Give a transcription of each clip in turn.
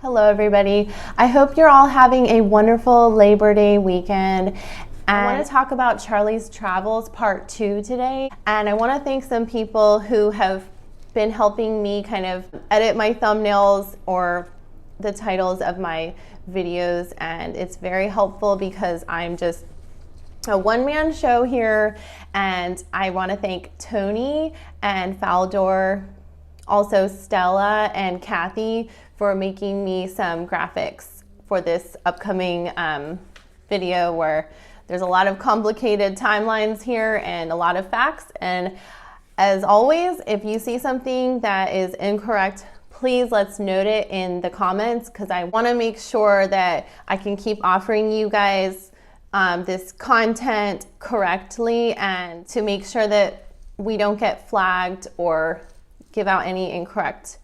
Hello everybody. I hope you're all having a wonderful Labor Day weekend. I want to talk about Charlie's Travels Part 2 today. And I want to thank some people who have been helping me kind of edit my thumbnails or the titles of my videos. And it's very helpful because I'm just a one-man show here. And I want to thank Tony and Faldor, also Stella and Kathy, for making me some graphics for this upcoming video where there's a lot of complicated timelines here and a lot of facts. And as always, if you see something that is incorrect, please let's note it in the comments, because I want to make sure that I can keep offering you guys this content correctly and to make sure that we don't get flagged or give out any incorrect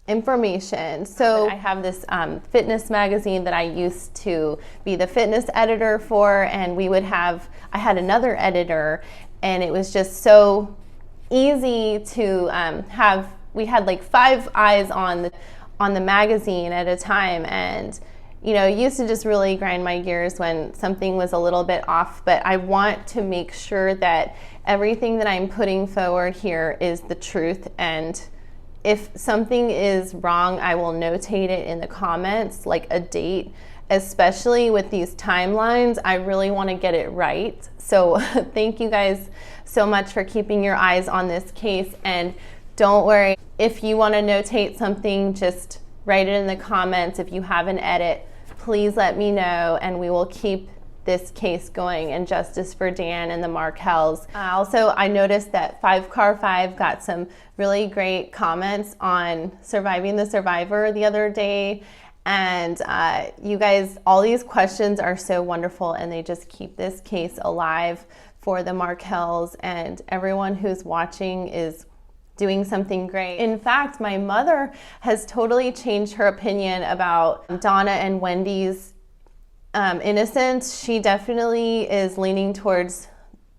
information. So I have this fitness magazine that I used to be the fitness editor for, and I had another editor, and it was just so easy to we had like 5 eyes on the magazine at a time, and it used to just really grind my gears when something was a little bit off. But I want to make sure that everything that I'm putting forward here is the truth, and if something is wrong, I will notate it in the comments, like a date. Especially with these timelines, I really want to get it right. So thank you guys so much for keeping your eyes on this case. And don't worry, if you want to notate something, just write it in the comments. If you have an edit, please let me know, and we will keep this case going and justice for Dan and the Markels. Also, I noticed that 5Car5 got some really great comments on Surviving the Survivor the other day. And you guys, all these questions are so wonderful, and they just keep this case alive for the Markels, and everyone who's watching is doing something great. In fact, my mother has totally changed her opinion about Donna and Wendy's innocence. She definitely is leaning towards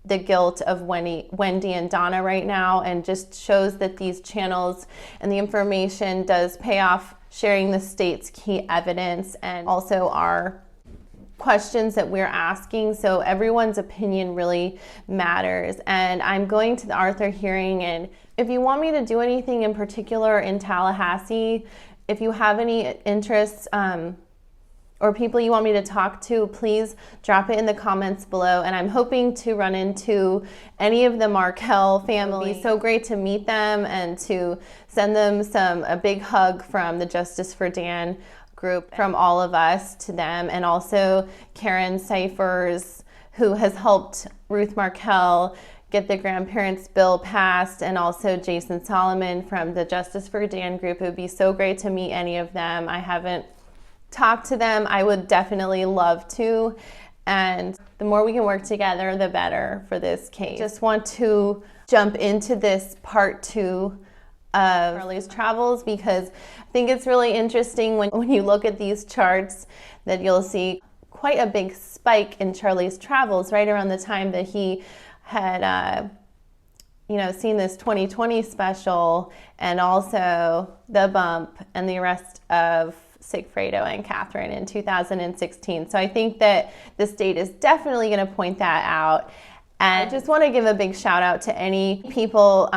the guilt of Wendy and Donna right now, and just shows that these channels and the information does pay off, sharing the state's key evidence and also our questions that we're asking. So everyone's opinion really matters. And I'm going to the Arthur hearing, and if you want me to do anything in particular in Tallahassee, if you have any interests or people you want me to talk to, please drop it in the comments below. And I'm hoping to run into any of the Markel family. It's so great to meet them and to send them a big hug from the Justice for Dan group, from all of us to them. And also Karen Cyphers, who has helped Ruth Markel get the grandparents bill passed, and also Jason Solomon from the Justice for Dan group. It would be so great to meet any of them. I haven't talk to them. I would definitely love to, and the more we can work together, the better for this case. Just want to jump into this part 2 of Charlie's Travels, because I think it's really interesting when you look at these charts that you'll see quite a big spike in Charlie's Travels right around the time that he had seen this 2020 special, and also the bump and the arrest of Sigfredo and Katherine in 2016. So I think that the state is definitely going to point that out. And I just want to give a big shout out to any people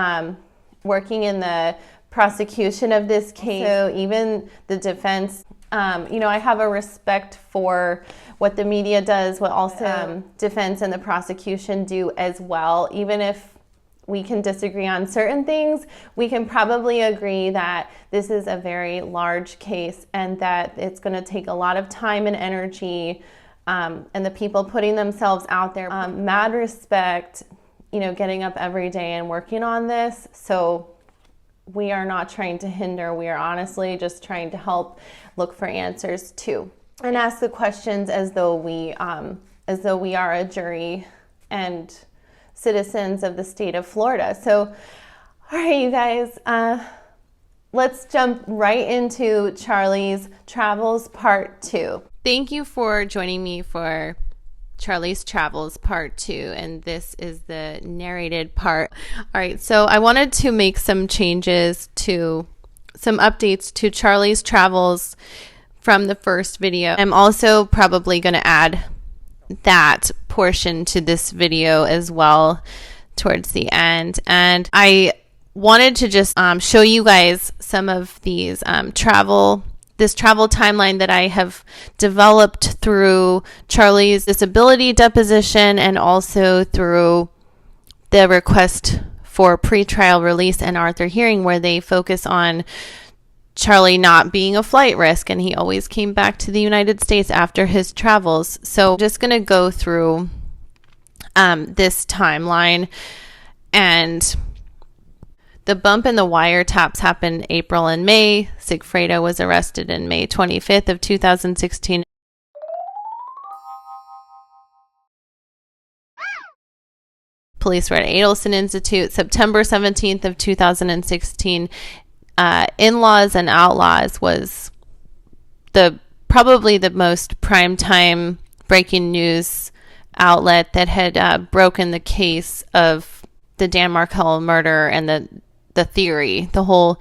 working in the prosecution of this case. So even the defense, I have a respect for what the media does, what also defense and the prosecution do as well. Even if we can disagree on certain things, we can probably agree that this is a very large case and that it's going to take a lot of time and energy, and the people putting themselves out there. Mad respect, getting up every day and working on this. So we are not trying to hinder. We are honestly just trying to help look for answers too, and ask the questions as though we are a jury and citizens of the state of Florida. So, all right, you guys, let's jump right into Charlie's Travels Part 2. Thank you for joining me for Charlie's Travels Part 2, and this is the narrated part. All right, so I wanted to make some changes to some updates to Charlie's Travels from the first video. I'm also probably going to add that portion to this video as well towards the end. And I wanted to just show you guys some of these travel timeline that I have developed through Charlie's disability deposition and also through the request for pretrial release and Arthur hearing, where they focus on Charlie not being a flight risk, and he always came back to the United States after his travels. So I'm just going to go through this timeline. And the bump and the wiretaps happened April and May. Sigfredo was arrested in May 25th of 2016. Police were at Adelson Institute September 17th of 2016. In-Laws and Outlaws was probably the most primetime breaking news outlet that had broken the case of the Dan Markel murder and the theory, the whole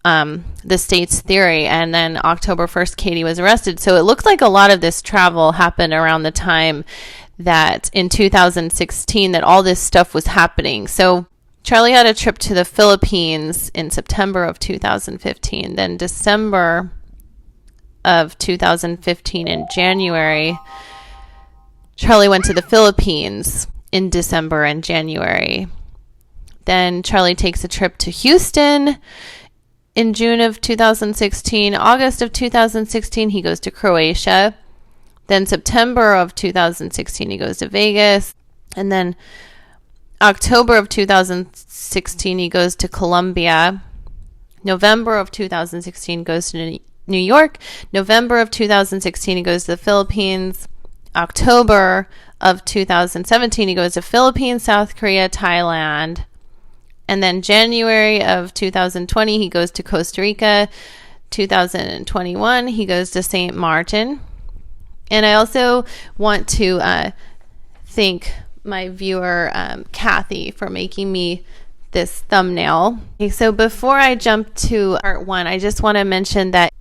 the state's theory. And then October 1st, Katie was arrested. So it looks like a lot of this travel happened around the time that in 2016 that all this stuff was happening. So Charlie had a trip to the Philippines in September of 2015. Then December of 2015 in January, Charlie went to the Philippines in December and January. Then Charlie takes a trip to Houston in June of 2016. August of 2016, he goes to Croatia. Then September of 2016, he goes to Vegas. And then October of 2016, he goes to Colombia. November of 2016, goes to New York. November of 2016, he goes to the Philippines. October of 2017, he goes to Philippines, South Korea, Thailand. And then January of 2020, he goes to Costa Rica. 2021, he goes to St. Martin. And I also want to thank my viewer, Kathy, for making me this thumbnail. Okay, so before I jump to part one, I just want to mention that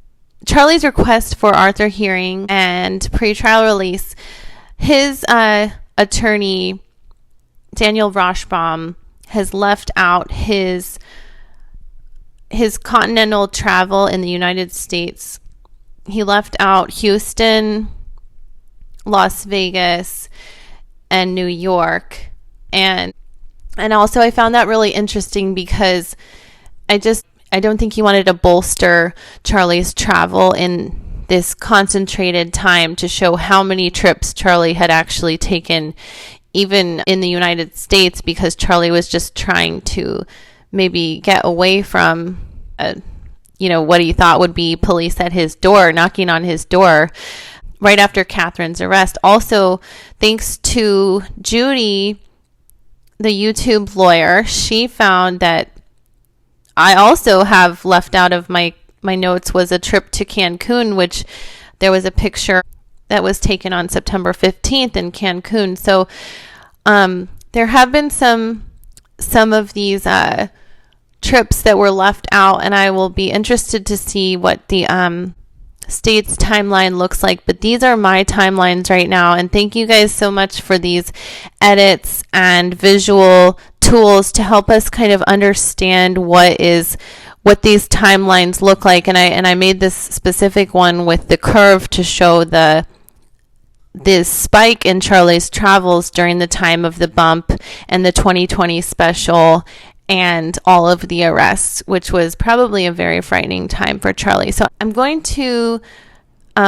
Charlie's request for Arthur hearing and pretrial release, his attorney, Daniel Roshbaum, has left out his continental travel in the United States. He left out Houston, Las Vegas, and New York. And also I found that really interesting because I don't think he wanted to bolster Charlie's travel in this concentrated time to show how many trips Charlie had actually taken even in the United States, because Charlie was just trying to maybe get away from what he thought would be police at his door, knocking on his door right after Katherine's arrest. Also, thanks to Judy, the YouTube lawyer, she found that I also have left out of my notes was a trip to Cancun, which there was a picture that was taken on September 15th in Cancun. So there have been some of these trips that were left out, and I will be interested to see what the state's timeline looks like. But these are my timelines right now, and thank you guys so much for these edits and visual tools to help us kind of understand what these timelines look like. And I made this specific one with the curve to show this spike in Charlie's travels during the time of the bump and the 2020 special and all of the arrests, which was probably a very frightening time for Charlie. So I'm going to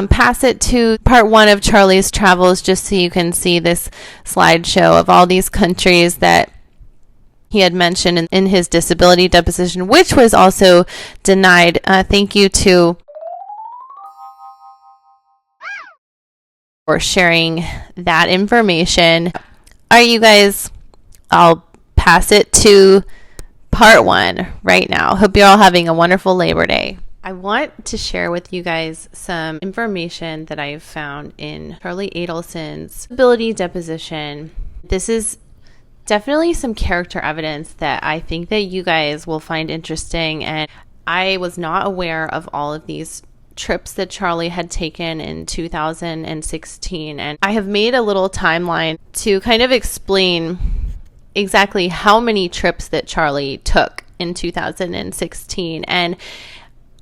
pass it to part one of Charlie's travels, just so you can see this slideshow of all these countries that he had mentioned in his disability deposition, which was also denied. Thank you to for sharing that information. All right, you guys, I'll pass it to part one right now. Hope you're all having a wonderful Labor Day. I want to share with you guys some information that I've found in Charlie Adelson's disability deposition. This is definitely some character evidence that I think that you guys will find interesting, and I was not aware of all of these trips that Charlie had taken in 2016. And I have made a little timeline to kind of explain exactly how many trips that Charlie took in 2016. And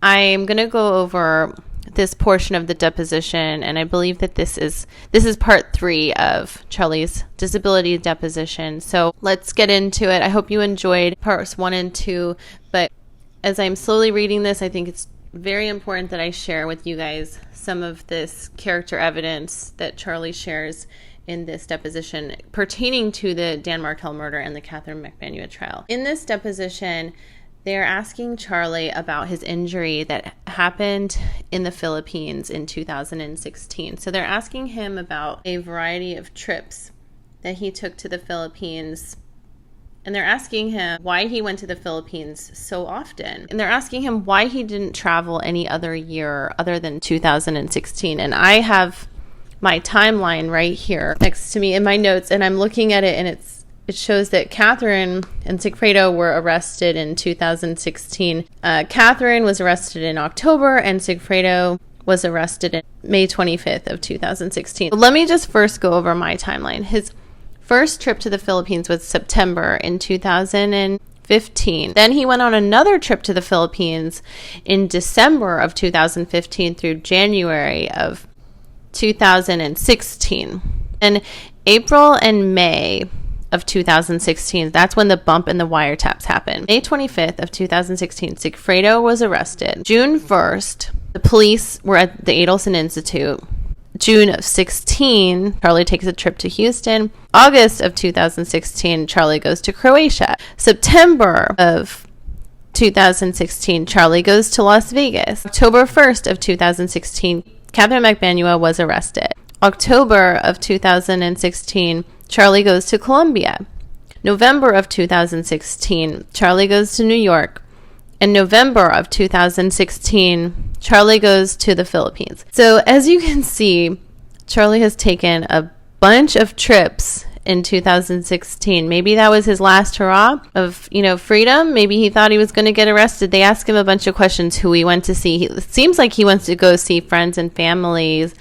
I'm going to go over this portion of the deposition, and I believe that this is part 3 of Charlie's disability deposition. So let's get into it. I hope you enjoyed parts 1 and 2, but as I'm slowly reading this, I think it's very important that I share with you guys some of this character evidence that Charlie shares in this deposition pertaining to the Dan Markel murder and the Katherine Magbanua trial. In this deposition, they're asking Charlie about his injury that happened in the Philippines in 2016. So they're asking him about a variety of trips that he took to the Philippines. And they're asking him why he went to the Philippines so often. And they're asking him why he didn't travel any other year other than 2016. And I have my timeline right here next to me in my notes, and I'm looking at it, and it shows that Katherine and Sigfredo were arrested in 2016. Katherine was arrested in October, and Sigfredo was arrested in May 25th of 2016. Let me just first go over my timeline. His first trip to the Philippines was September in 2015. Then he went on another trip to the Philippines in December of 2015 through January of 2016. And April and May of 2016, that's when the bump in the wiretaps happened. May 25th of 2016, Sigfredo was arrested. June 1st, the police were at the Adelson Institute. June of 16, Charlie takes a trip to Houston. August of 2016, Charlie goes to Croatia. September of 2016, Charlie goes to Las Vegas. October 1st of 2016, Katherine Magbanua was arrested. October of 2016, Charlie goes to Colombia. November of 2016, Charlie goes to New York. In November of 2016, Charlie goes to the Philippines. So as you can see, Charlie has taken a bunch of trips in 2016. Maybe that was his last hurrah of, freedom. Maybe he thought he was going to get arrested. They asked him a bunch of questions, who he went to see. It seems like he wants to go see friends and families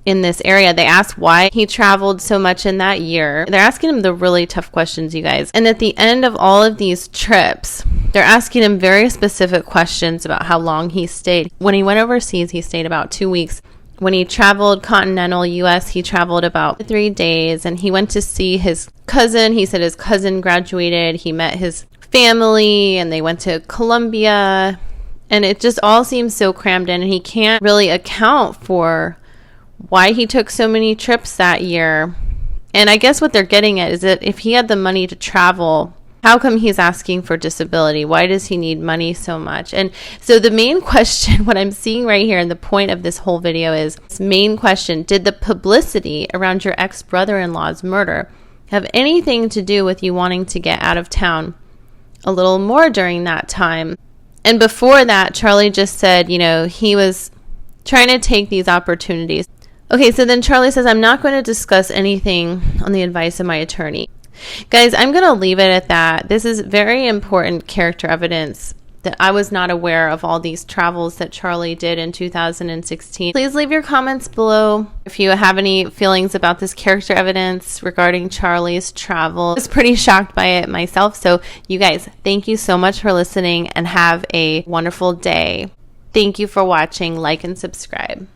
in this area. They asked why he traveled so much in that year. They're asking him the really tough questions, you guys. And at the end of all of these trips, they're asking him very specific questions about how long he stayed. When he went overseas, he stayed about 2 weeks. When he traveled continental U.S., he traveled about 3 days, and he went to see his cousin. He said his cousin graduated. He met his family, and they went to Colombia. And it just all seems so crammed in, and he can't really account for why he took so many trips that year. And I guess what they're getting at is that if he had the money to travel, how come he's asking for disability? Why does he need money so much? And so the main question, what I'm seeing right here, and the point of this whole video is, this main question, did the publicity around your ex-brother-in-law's murder have anything to do with you wanting to get out of town a little more during that time? And before that, Charlie just said, he was trying to take these opportunities. Okay, so then Charlie says, I'm not going to discuss anything on the advice of my attorney. Guys, I'm going to leave it at that. This is very important character evidence that I was not aware of all these travels that Charlie did in 2016. Please leave your comments below if you have any feelings about this character evidence regarding Charlie's travel. I was pretty shocked by it myself. So you guys, thank you so much for listening and have a wonderful day. Thank you for watching. Like and subscribe.